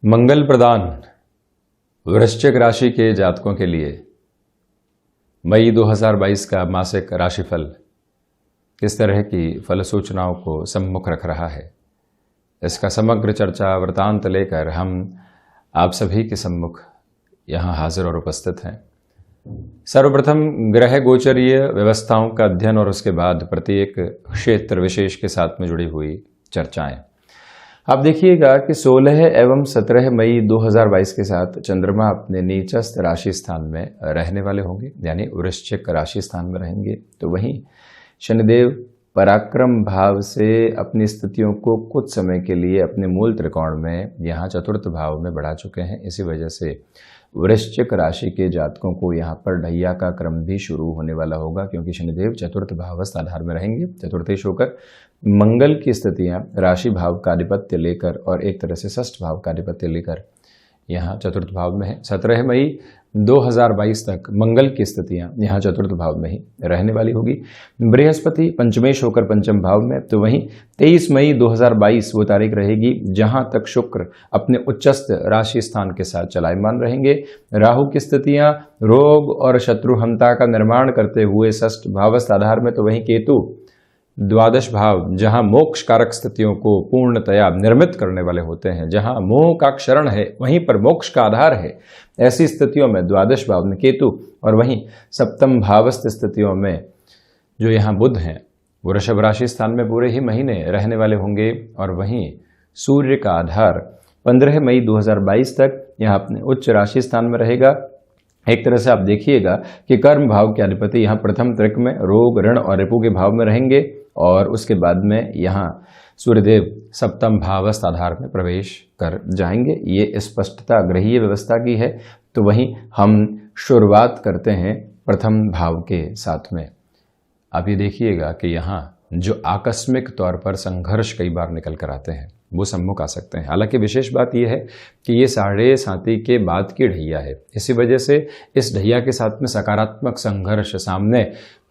मंगल प्रदान वृश्चिक राशि के जातकों के लिए मई 2022 का मासिक राशिफल किस तरह की फल सूचनाओं को सम्मुख रख रहा है, इसका समग्र चर्चा वृतांत लेकर हम आप सभी के सम्मुख यहाँ हाजिर और उपस्थित हैं। सर्वप्रथम ग्रह गोचरीय व्यवस्थाओं का अध्ययन और उसके बाद प्रत्येक क्षेत्र विशेष के साथ में जुड़ी हुई चर्चाएं। आप देखिएगा कि 16 एवं 17 मई 2022 के साथ चंद्रमा अपने नीचस्थ राशि स्थान में रहने वाले होंगे, यानी वृश्चिक राशि स्थान में रहेंगे। तो वहीं शनिदेव पराक्रम भाव से अपनी स्थितियों को कुछ समय के लिए अपने मूल त्रिकोण में यहाँ चतुर्थ भाव में बढ़ा चुके हैं। इसी वजह से वृश्चिक राशि के जातकों को यहाँ पर ढैया का क्रम भी शुरू होने वाला होगा, क्योंकि शनिदेव चतुर्थ भावस्थ आधार में रहेंगे। चतुर्थेश होकर मंगल की स्थितियां राशि भाव का आधिपत्य लेकर और एक तरह से षष्ठ भाव का आधिपत्य लेकर यहाँ चतुर्थ भाव में है। 17 मई 2022 तक मंगल की स्थितियां यहाँ चतुर्थ भाव में ही रहने वाली होगी। बृहस्पति पंचमेश होकर पंचम भाव में, तो वहीं 23 मई 2022 वो तारीख रहेगी जहां तक शुक्र अपने उच्चस्थ राशि स्थान के साथ चलायमान रहेंगे। राहु की स्थितियां रोग और शत्रुहंता का निर्माण करते हुए षष्ठ भावस्थ आधार में, तो वहीं केतु द्वादश भाव जहां मोक्ष कारक स्थितियों को पूर्णतया निर्मित करने वाले होते हैं, जहां मोह का क्षरण है वहीं पर मोक्ष का आधार है, ऐसी स्थितियों में द्वादश भाव में केतु और वहीं सप्तम भावस्थ स्थितियों में जो यहाँ बुध हैं वो वृषभ राशि स्थान में पूरे ही महीने रहने वाले होंगे। और वहीं सूर्य का आधार 15 मई 2022 तक यहाँ अपने उच्च राशि स्थान में रहेगा। एक तरह से आप देखिएगा कि कर्म भाव के अधिपति यहाँ प्रथम त्रिक में रोग ऋण और रिपु के भाव में रहेंगे और उसके बाद में यहाँ सूर्यदेव सप्तम भावस्थ आधार में प्रवेश कर जाएंगे। ये स्पष्टता ग्रहीय व्यवस्था की है। तो वहीं हम शुरुआत करते हैं प्रथम भाव के साथ में। आप ये देखिएगा कि यहाँ जो आकस्मिक तौर पर संघर्ष कई बार निकल कर आते हैं वो सम्मुख आ सकते हैं। हालांकि विशेष बात यह है कि ये 7:30 के बाद की ढैया है, इसी वजह से इस ढैया के साथ में सकारात्मक संघर्ष सामने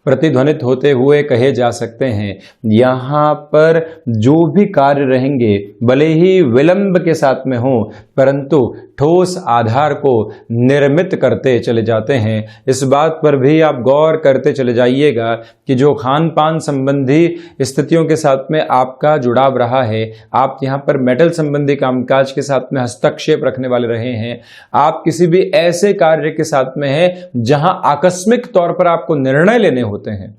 प्रतिध्वनित होते हुए कहे जा सकते हैं। यहाँ पर जो भी कार्य रहेंगे भले ही विलंब के साथ में हो, परंतु ठोस आधार को निर्मित करते चले जाते हैं। इस बात पर भी आप गौर करते चले जाइएगा कि जो खान पान संबंधी स्थितियों के साथ में आपका जुड़ाव रहा है, आप यहाँ पर मेटल संबंधी कामकाज के साथ में हस्तक्षेप रखने वाले रहे हैं, आप किसी भी ऐसे कार्य के साथ में हैं जहां आकस्मिक तौर पर आपको निर्णय लेने होते हैं,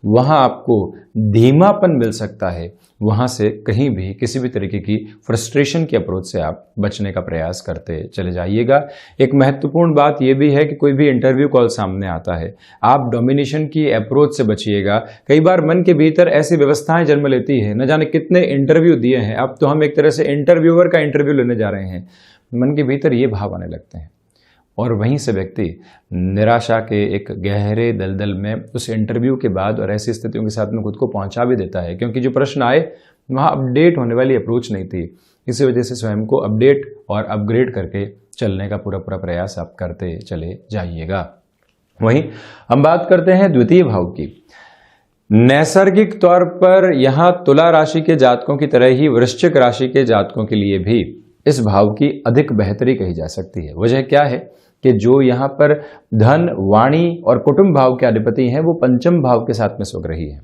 वहां आपको धीमापन मिल सकता है। वहां से कहीं भी किसी भी तरीके की फ्रस्ट्रेशन की अप्रोच से आप बचने का प्रयास करते चले जाइएगा। एक महत्वपूर्ण बात यह भी है कि कोई भी इंटरव्यू कॉल सामने आता है, आप डोमिनेशन की अप्रोच से बचिएगा। कई बार मन के भीतर ऐसी व्यवस्थाएं जन्म लेती है, न जाने कितने इंटरव्यू दिए हैं, अब तो हम एक तरह से इंटरव्यूअर का इंटरव्यू लेने जा रहे हैं, मन के भीतर ये भाव आने लगते हैं और वहीं से व्यक्ति निराशा के एक गहरे दलदल में उस इंटरव्यू के बाद और ऐसी स्थितियों के साथ में खुद को पहुंचा भी देता है, क्योंकि जो प्रश्न आए वहाँ अपडेट होने वाली अप्रोच नहीं थी। इसी वजह से स्वयं को अपडेट और अपग्रेड करके चलने का पूरा प्रयास आप करते चले जाइएगा। वहीं हम बात करते हैं द्वितीय भाव की। नैसर्गिक तौर पर यहाँ तुला राशि के जातकों की तरह ही वृश्चिक राशि के जातकों के लिए भी इस भाव की अधिक बेहतरी कही जा सकती है। वजह क्या है कि जो यहाँ पर धन वाणी और कुटुंब भाव के अधिपति हैं वो पंचम भाव के साथ में स्वग्रही हैं।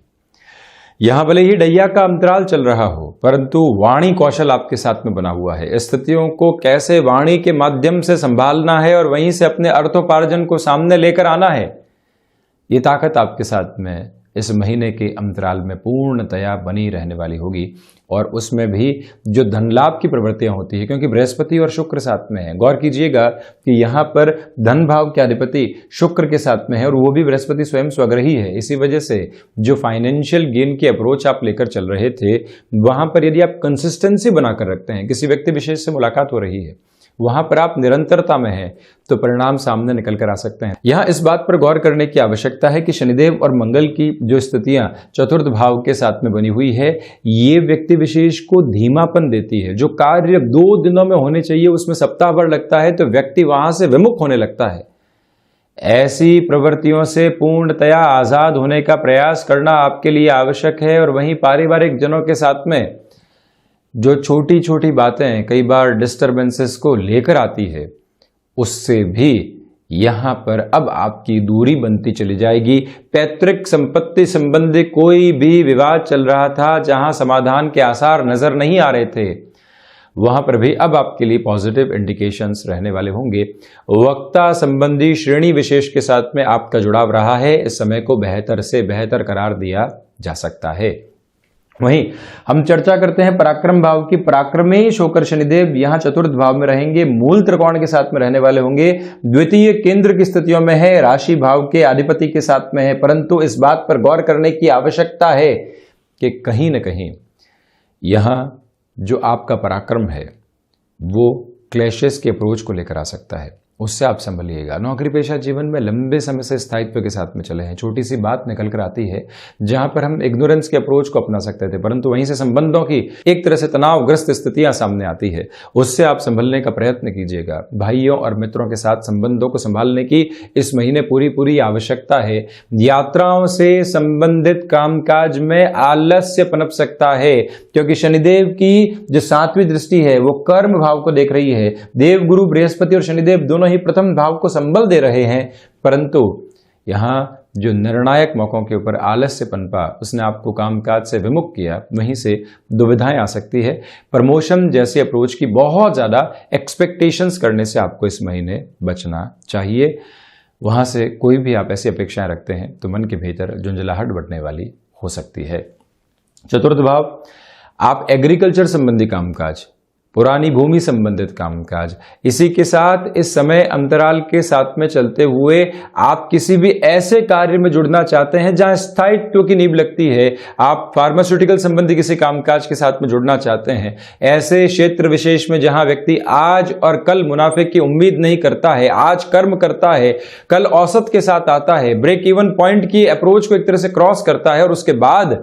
यहाँ भले ही ढैया का अंतराल चल रहा हो, परंतु वाणी कौशल आपके साथ में बना हुआ है। स्थितियों को कैसे वाणी के माध्यम से संभालना है और वहीं से अपने अर्थोपार्जन को सामने लेकर आना है, ये ताकत आपके साथ में इस महीने के अंतराल में पूर्णतया बनी रहने वाली होगी। और उसमें भी जो धन लाभ की प्रवृत्तियां होती है, क्योंकि बृहस्पति और शुक्र साथ में है। गौर कीजिएगा कि यहाँ पर धन भाव के अधिपति शुक्र के साथ में है और वो भी बृहस्पति स्वयं स्वग्रही है। इसी वजह से जो फाइनेंशियल गेन की अप्रोच आप लेकर चल रहे थे, वहां पर यदि आप कंसिस्टेंसी बनाकर रखते हैं, किसी व्यक्ति विशेष से मुलाकात हो रही है, वहां पर आप निरंतरता में हैं, तो परिणाम सामने निकल कर आ सकते हैं। यहाँ इस बात पर गौर करने की आवश्यकता है कि शनिदेव और मंगल की जो स्थितियां चतुर्थ भाव के साथ में बनी हुई है, ये व्यक्ति विशेष को धीमापन देती है। जो कार्य 2 दिनों में होने चाहिए उसमें सप्ताह भर लगता है, तो व्यक्ति वहां से विमुख होने लगता है। ऐसी प्रवृत्तियों से पूर्णतया आजाद होने का प्रयास करना आपके लिए आवश्यक है। और वहीं पारिवारिक जनों के साथ में जो छोटी छोटी बातें कई बार डिस्टरबेंसेस को लेकर आती है, उससे भी यहां पर अब आपकी दूरी बनती चली जाएगी। पैतृक संपत्ति संबंधी कोई भी विवाद चल रहा था, जहां समाधान के आसार नजर नहीं आ रहे थे, वहां पर भी अब आपके लिए पॉजिटिव इंडिकेशंस रहने वाले होंगे। वक्ता संबंधी श्रेणी विशेष के साथ में आपका जुड़ाव रहा है, इस समय को बेहतर से बेहतर करार दिया जा सकता है। वहीं हम चर्चा करते हैं पराक्रम भाव की। पराक्रमेश होकर शनिदेव यहां चतुर्थ भाव में रहेंगे, मूल त्रिकोण के साथ में रहने वाले होंगे, द्वितीय केंद्र की स्थितियों में है, राशि भाव के अधिपति के साथ में है। परंतु इस बात पर गौर करने की आवश्यकता है कि कहीं ना कहीं यहां जो आपका पराक्रम है वो क्लैशेस के अप्रोच को लेकर आ सकता है, उससे आप संभलिएगा। नौकरी पेशा जीवन में लंबे समय से स्थायित्व के साथ में चले हैं, छोटी सी बात निकल कर आती है जहां पर हम इग्नोरेंस के अप्रोच को अपना सकते थे, परंतु वहीं से संबंधों की एक तरह से तनावग्रस्त स्थितियां सामने आती है, उससे आप संभलने का प्रयत्न कीजिएगा। भाइयों और मित्रों के साथ संबंधों को संभालने की इस महीने पूरी आवश्यकता है। यात्राओं से संबंधित कामकाज में आलस्य पनप सकता है, क्योंकि शनिदेव की जो 7वीं दृष्टि है वो कर्म भाव को देख रही है। देव गुरु बृहस्पति और शनिदेव दोनों ही प्रथम भाव को संबल दे रहे हैं, परंतु यहां जो निर्णायक मौकों के ऊपर आलस्य पनपा, उसने आपको कामकाज से विमुख किया, वहीं से दुविधाएं आ सकती है। प्रमोशन जैसे अप्रोच की बहुत ज्यादा एक्सपेक्टेशंस करने से आपको इस महीने बचना चाहिए। वहां से कोई भी आप ऐसी अपेक्षाएं रखते हैं तो मन के भीतर झुंझलाहट बढ़ने वाली हो सकती है। चतुर्थ भाव, आप एग्रीकल्चर संबंधी कामकाज, पुरानी भूमि संबंधित कामकाज, इसी के साथ इस समय अंतराल के साथ में चलते हुए आप किसी भी ऐसे कार्य में जुड़ना चाहते हैं जहां स्थायित्व की नींव लगती है, आप फार्मास्यूटिकल संबंधी किसी कामकाज के साथ में जुड़ना चाहते हैं, ऐसे क्षेत्र विशेष में जहां व्यक्ति आज और कल मुनाफे की उम्मीद नहीं करता है, आज कर्म करता है, कल औसत के साथ आता है, ब्रेक इवन पॉइंट की अप्रोच को एक तरह से क्रॉस करता है और उसके बाद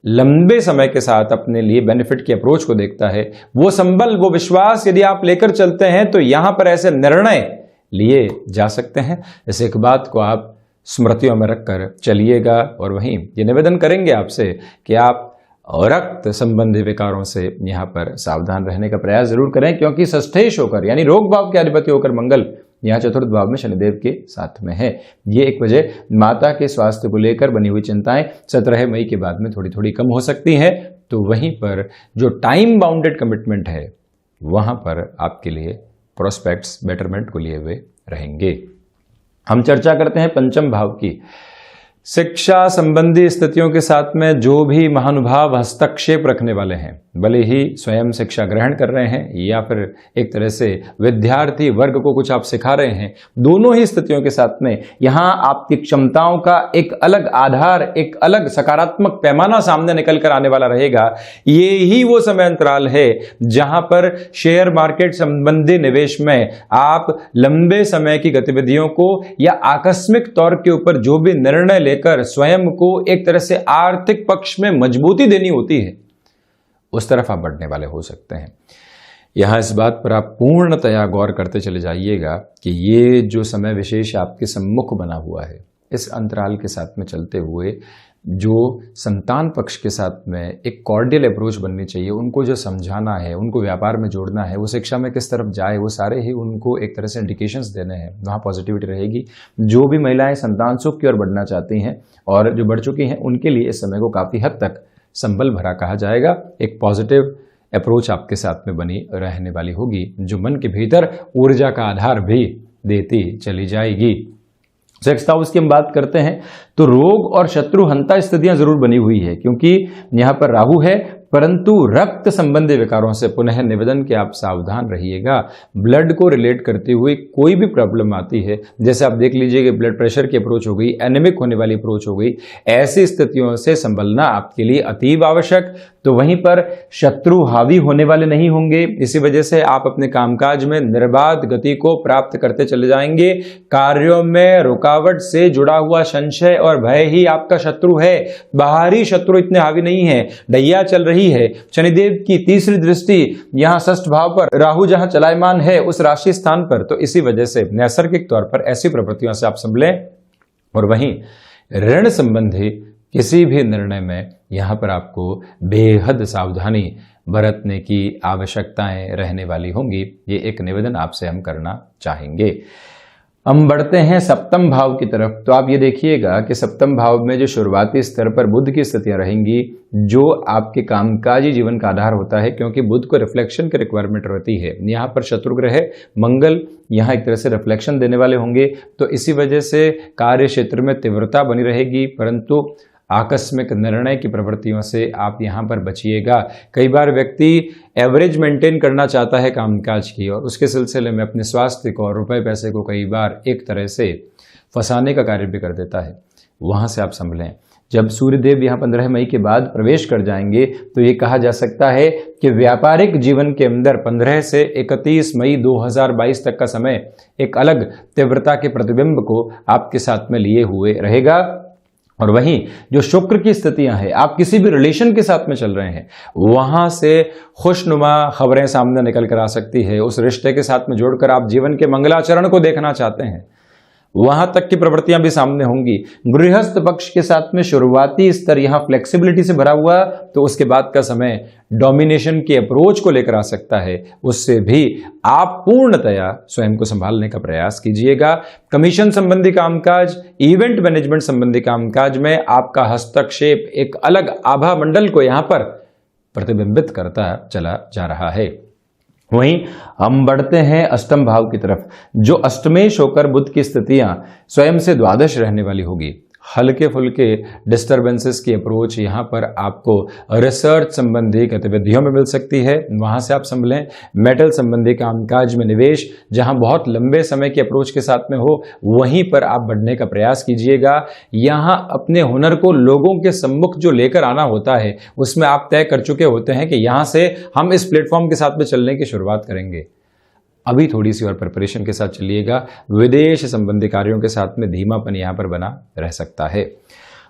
लंबे समय के साथ अपने लिए बेनिफिट की अप्रोच को देखता है। वो संबल, वो विश्वास यदि आप लेकर चलते हैं तो यहां पर ऐसे निर्णय लिए जा सकते हैं। इस एक बात को आप स्मृतियों में रखकर चलिएगा। और वहीं ये निवेदन करेंगे आपसे कि आप रक्त संबंधी विकारों से यहां पर सावधान रहने का प्रयास जरूर करें, क्योंकि षष्ठेश होकर यानी रोग भाव के अधिपति होकर मंगल यहाँ चतुर्थ भाव में शनिदेव के साथ में है। ये एक वजह माता के स्वास्थ्य को लेकर बनी हुई चिंताएं 17 मई के बाद में थोड़ी थोड़ी कम हो सकती हैं। तो वहीं पर जो टाइम बाउंडेड कमिटमेंट है वहां पर आपके लिए प्रोस्पेक्ट्स बेटरमेंट को लिए हुए रहेंगे। हम चर्चा करते हैं पंचम भाव की। शिक्षा संबंधी स्थितियों के साथ में जो भी महानुभाव हस्तक्षेप रखने वाले हैं, भले ही स्वयं शिक्षा ग्रहण कर रहे हैं या फिर एक तरह से विद्यार्थी वर्ग को कुछ आप सिखा रहे हैं, दोनों ही स्थितियों के साथ में यहां आपकी क्षमताओं का एक अलग आधार, एक अलग सकारात्मक पैमाना सामने निकल कर आने वाला रहेगा। ये ही वो समय अंतराल है जहां पर शेयर मार्केट संबंधी निवेश में आप लंबे समय की गतिविधियों को या आकस्मिक तौर के ऊपर जो भी निर्णय कर स्वयं को एक तरह से आर्थिक पक्ष में मजबूती देनी होती है, उस तरफ आप बढ़ने वाले हो सकते हैं। यहां इस बात पर आप पूर्णतया गौर करते चले जाइएगा कि ये जो समय विशेष आपके सम्मुख बना हुआ है, इस अंतराल के साथ में चलते हुए जो संतान पक्ष के साथ में एक कॉर्डियल अप्रोच बननी चाहिए, उनको जो समझाना है, उनको व्यापार में जोड़ना है, वो शिक्षा में किस तरफ जाए, वो सारे ही उनको एक तरह से इंडिकेशंस देने हैं, वहाँ पॉजिटिविटी रहेगी। जो भी महिलाएं संतान सुख की ओर बढ़ना चाहती हैं और जो बढ़ चुकी हैं, उनके लिए इस समय को काफ़ी हद तक संबल भरा कहा जाएगा। एक पॉजिटिव अप्रोच आपके साथ में बनी रहने वाली होगी, जो मन के भीतर ऊर्जा का आधार भी देती चली जाएगी। सिक्स्थ हाउस की हम बात करते हैं तो रोग और शत्रु हंता स्थितियां जरूर बनी हुई है, क्योंकि यहां पर राहु है, परंतु रक्त संबंधी विकारों से पुनः निवेदन कि आप सावधान रहिएगा। ब्लड को रिलेट करती हुई कोई भी प्रॉब्लम आती है, जैसे आप देख लीजिए कि ब्लड प्रेशर की अप्रोच हो गई, एनेमिक होने वाली अप्रोच हो गई, ऐसी स्थितियों से संभलना आपके लिए अतीव आवश्यक। तो वहीं पर शत्रु हावी होने वाले नहीं होंगे, इसी वजह से आप अपने कामकाज में निर्बाध गति को प्राप्त करते चले जाएंगे। कार्यों में रुकावट से जुड़ा हुआ संशय और भय ही आपका शत्रु है, बाहरी शत्रु इतने हावी नहीं है। ढैया चल रही है, शनिदेव की तीसरी दृष्टि यहां षष्ठ भाव पर, राहु जहां चलायमान है उस राशि स्थान पर, तो इसी वजह से नैसर्गिक तौर पर ऐसी प्रवृत्तियों से आप संभलें। और वहीं ऋण संबंधी किसी भी निर्णय में यहां पर आपको बेहद सावधानी बरतने की आवश्यकताएं रहने वाली होंगी। ये एक निवेदन आपसे हम करना चाहेंगे। हम बढ़ते हैं सप्तम भाव की तरफ। तो आप ये देखिएगा कि सप्तम भाव में जो शुरुआती स्तर पर बुध की स्थितियां रहेंगी, जो आपके कामकाजी जीवन का आधार होता है, क्योंकि बुध को रिफ्लेक्शन की रिक्वायरमेंट रहती है। यहाँ पर शत्रु ग्रह मंगल यहाँ एक तरह से रिफ्लेक्शन देने वाले होंगे, तो इसी वजह से कार्य क्षेत्र में तीव्रता बनी रहेगी, परंतु आकस्मिक निर्णय की प्रवृत्तियों से आप यहाँ पर बचिएगा। कई बार व्यक्ति एवरेज मेंटेन करना चाहता है कामकाज की, और उसके सिलसिले में अपने स्वास्थ्य को और रुपए पैसे को कई बार एक तरह से फंसाने का कार्य भी कर देता है। वहाँ से आप संभलें। जब सूर्यदेव यहाँ 15 मई के बाद प्रवेश कर जाएंगे, तो ये कहा जा सकता है कि व्यापारिक जीवन के अंदर 15 से 31 मई 2022 तक का समय एक अलग तीव्रता के प्रतिबिंब को आपके साथ में लिए हुए रहेगा। और वहीं जो शुक्र की स्थितियां हैं, आप किसी भी रिलेशन के साथ में चल रहे हैं, वहां से खुशनुमा खबरें सामने निकल कर आ सकती है। उस रिश्ते के साथ में जोड़कर आप जीवन के मंगलाचरण को देखना चाहते हैं, वहां तक की प्रवृत्तियां भी सामने होंगी। गृहस्थ पक्ष के साथ में शुरुआती स्तर यहां फ्लेक्सिबिलिटी से भरा हुआ, तो उसके बाद का समय डोमिनेशन की अप्रोच को लेकर आ सकता है। उससे भी आप पूर्णतया स्वयं को संभालने का प्रयास कीजिएगा। कमीशन संबंधी कामकाज, इवेंट मैनेजमेंट संबंधी कामकाज में आपका हस्तक्षेप एक अलग आभा मंडल को यहां पर प्रतिबिंबित करता चला जा रहा है। वहीं हम बढ़ते हैं अष्टम भाव की तरफ। जो अष्टमेश होकर बुध की स्थितियां स्वयं से द्वादश रहने वाली होगी। हल्के फुल्के डिस्टर्बेंसेस की अप्रोच यहाँ पर आपको रिसर्च संबंधी गतिविधियों में मिल सकती है, वहाँ से आप संभलें। मेटल संबंधी कामकाज में निवेश जहाँ बहुत लंबे समय की अप्रोच के साथ में हो, वहीं पर आप बढ़ने का प्रयास कीजिएगा। यहाँ अपने हुनर को लोगों के सम्मुख जो लेकर आना होता है, उसमें आप तय कर चुके होते हैं कि यहाँ से हम इस प्लेटफॉर्म के साथ में चलने की शुरुआत करेंगे। अभी थोड़ी सी और प्रिपरेशन के साथ चलिएगा। विदेश संबंधी कार्यों के साथ में धीमापन यहाँ पर बना रह सकता है।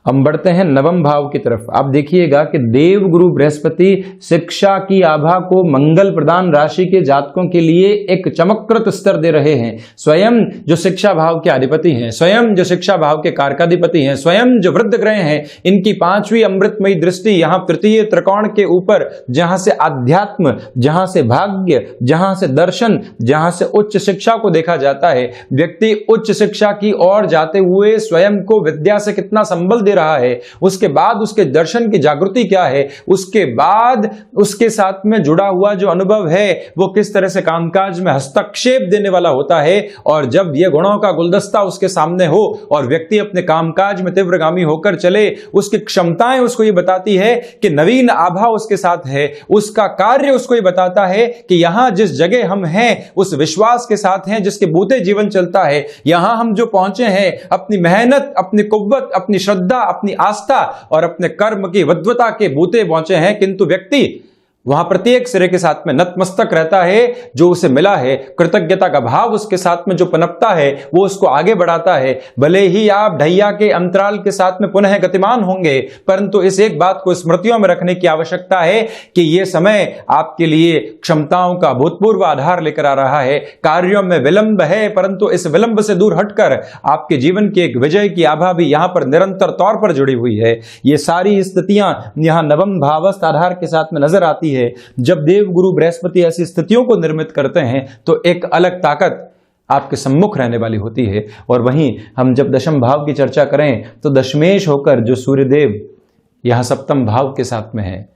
हम बढ़ते हैं नवम भाव की तरफ। आप देखिएगा कि देव गुरु बृहस्पति शिक्षा की आभा को मंगल प्रदान राशि के जातकों के लिए एक चमककृत स्तर दे रहे हैं। स्वयं जो शिक्षा भाव के अधिपति हैं, स्वयं जो शिक्षा भाव के कारकाधिपति हैं, स्वयं जो वृद्ध ग्रह हैं, इनकी 5वीं अमृतमयी दृष्टि यहाँ तृतीय त्रिकोण के ऊपर, जहां से अध्यात्म, जहां से भाग्य, जहां से दर्शन, जहां से उच्च शिक्षा को देखा जाता है। व्यक्ति उच्च शिक्षा की ओर जाते हुए स्वयं को विद्या से कितना संबल दे रहा है, उसके बाद उसके दर्शन की जागृति क्या है, उसके बाद उसके साथ में जुड़ा हुआ जो अनुभव है वो किस तरह से कामकाज में हस्तक्षेप देने वाला होता है। और जब यह गुणों का गुलदस्ता उसके सामने हो और व्यक्ति अपने कामकाज में तीव्रगामी होकर चले, उसकी क्षमताएं उसको ये बताती है कि नवीन आभा उसके साथ है, उसका कार्य उसको ये बताता है कि यहां जिस जगह हम हैं उस विश्वास के साथ हैं जिसके बूते जीवन चलता है। यहां हम जो पहुंचे हैं अपनी मेहनत, अपनी कुव्वत, अपनी श्रद्धा, अपनी आस्था और अपने कर्म की विद्वता के बूते पहुंचे हैं, किंतु व्यक्ति वहां प्रत्येक सिरे के साथ में नतमस्तक रहता है। जो उसे मिला है, कृतज्ञता का भाव उसके साथ में जो पनपता है, वो उसको आगे बढ़ाता है। भले ही आप ढैया के अंतराल के साथ में पुनः गतिमान होंगे, परंतु इस एक बात को स्मृतियों में रखने की आवश्यकता है कि यह समय आपके लिए क्षमताओं का भूतपूर्व आधार लेकर आ रहा है। कार्यों में विलंब है, परंतु इस विलंब से दूर हटकर आपके जीवन की एक विजय की आभा भी यहां पर निरंतर तौर पर जुड़ी हुई है। ये सारी स्थितियां यहां नवम भावस्थ आधार के साथ में नजर आती है। जब देव गुरु बृहस्पति ऐसी स्थितियों को निर्मित करते हैं तो एक अलग ताकत आपके सम्मुख रहने वाली होती है। और वहीं हम जब दशम भाव की चर्चा करें तो दशमेश होकर जो सूर्यदेव यहां सप्तम भाव के साथ में है,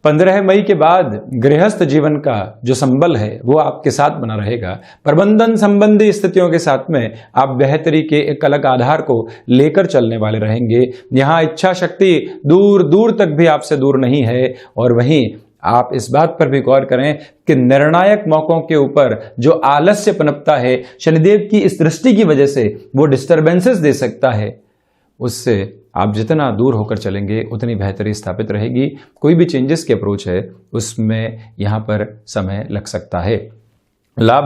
15 मई के बाद गृहस्थ जीवन का जो संबल है वो आपके साथ बना रहेगा। प्रबंधन संबंधी स्थितियों के साथ में आप बेहतरी के एक अलग आधार को लेकर चलने वाले रहेंगे। यहाँ इच्छा शक्ति दूर दूर तक भी आपसे दूर नहीं है। और वहीं आप इस बात पर भी गौर करें कि निर्णायक मौकों के ऊपर जो आलस्य पनपता है, शनिदेव की इस दृष्टि की वजह से वो डिस्टर्बेंसेस दे सकता है। उससे आप जितना दूर होकर चलेंगे उतनी बेहतरी स्थापित रहेगी। कोई भी चेंजेस की अप्रोच है उसमें यहाँ पर समय लग सकता है। लाभ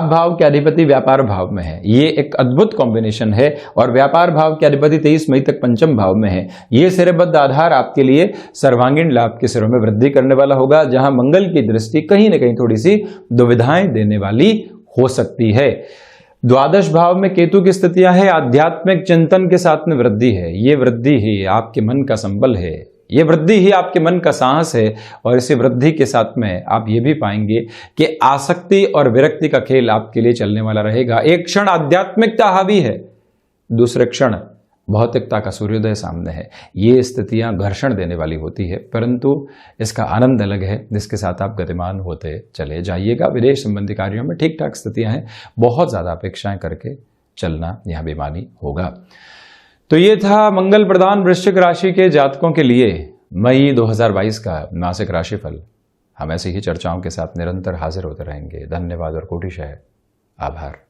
भाव के अधिपति व्यापार भाव में है। ये एक अद्भुत कॉम्बिनेशन है। और व्यापार भाव के अधिपति 23 मई तक पंचम भाव में है। ये सिरबद्ध आधार आपके लिए सर्वांगीण लाभ के सिरों में वृद्धि करने वाला होगा, जहां मंगल की दृष्टि कहीं ना कहीं थोड़ी सी दुविधाएं देने वाली हो सकती है। द्वादश भाव में केतु की स्थितियां है। आध्यात्मिक चिंतन के साथ में वृद्धि है। ये वृद्धि ही आपके मन का संबल है। ये वृद्धि ही आपके मन का साहस है, और इसी वृद्धि के साथ में आप ये भी पाएंगे कि आसक्ति और विरक्ति का खेल आपके लिए चलने वाला रहेगा। एक क्षण आध्यात्मिकता हावी है, दूसरे क्षण भौतिकता का सूर्योदय सामने है। ये स्थितियां घर्षण देने वाली होती है, परंतु इसका आनंद अलग है जिसके साथ आप गतिमान होते चले जाइएगा। विदेश संबंधी कार्यों में ठीक ठाक स्थितियां हैं, बहुत ज्यादा अपेक्षाएं करके चलना यह बेईमानी होगा। तो ये था मंगल प्रधान वृश्चिक राशि के जातकों के लिए मई 2022 का मासिक राशिफल। हम ऐसी ही चर्चाओं के साथ निरंतर हाजिर होते रहेंगे। धन्यवाद और कोटिशः आभार।